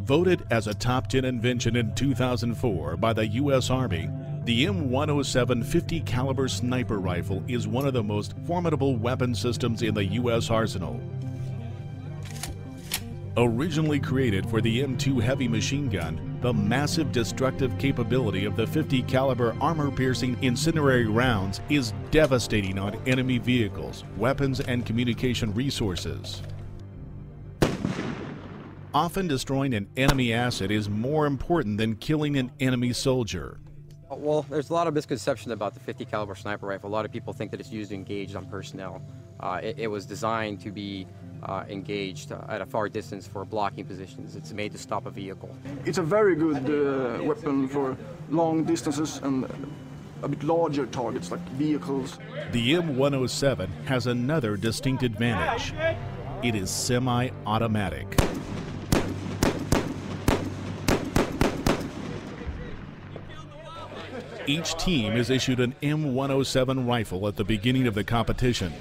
Voted as a top 10 invention in 2004 by the U.S. Army, the M107 50 caliber sniper rifle is one of the most formidable weapon systems in the U.S. arsenal. Originally created for the M2 heavy machine gun, the massive destructive capability of the 50 caliber armor-piercing incendiary rounds is devastating on enemy vehicles, weapons, and communication resources. Often destroying an enemy asset is more important than killing an enemy soldier. Well, there's a lot of misconception about the 50 caliber sniper rifle. A lot of people think that it's used to engage on personnel. It was designed to be engaged at a far distance for blocking positions. It's made to stop a vehicle. It's a very good weapon for long distances and a bit larger targets like vehicles. The M107 has another distinct advantage. It is semi-automatic. Each team is issued an M107 rifle at the beginning of the competition.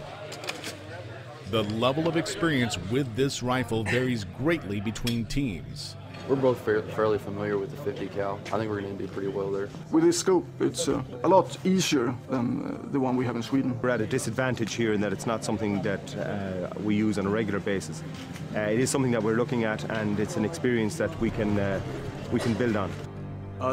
The level of experience with this rifle varies greatly between teams. We're both fairly familiar with the 50 cal. I think we're going to do pretty well there. With this scope, it's a lot easier than the one we have in Sweden. We're at a disadvantage here in that it's not something that we use on a regular basis. It is something that we're looking at, and it's an experience that we can build on.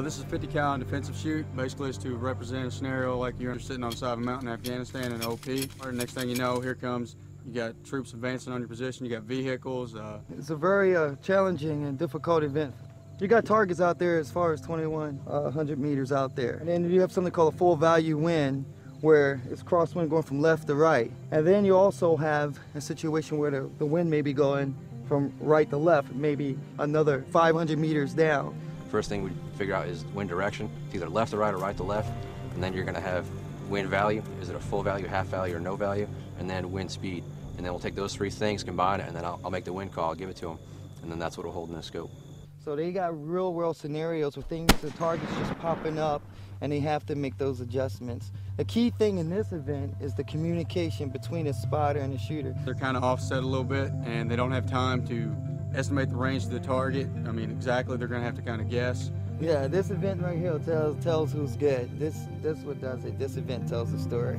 This is 50 cal and defensive shoot. Basically, it's to represent a scenario like you're sitting on the side of a mountain in Afghanistan in OP. Next thing you know, here comes, you got troops advancing on your position, you got vehicles. It's a very challenging and difficult event. You got targets out there as far as 2,100 meters out there. And then you have something called a full value wind, where it's crosswind going from left to right. And then you also have a situation where the wind may be going from right to left, maybe another 500 meters down. First thing we figure out is wind direction. It's either left to right or right to left. And then you're going to have wind value. Is it a full value, half value, or no value? And then wind speed. And then we'll take those three things, combine it, and then I'll make the wind call, give it to them. And then that's what we'll hold in the scope. So they got real world scenarios where things, the targets just popping up, and they have to make those adjustments. The key thing in this event is the communication between the spotter and the shooter. They're kind of offset a little bit, and they don't have time to estimate the range of the target. I mean, exactly, they're going to have to kind of guess. Yeah, this event right here tells who's good. This what does it. This event tells the story.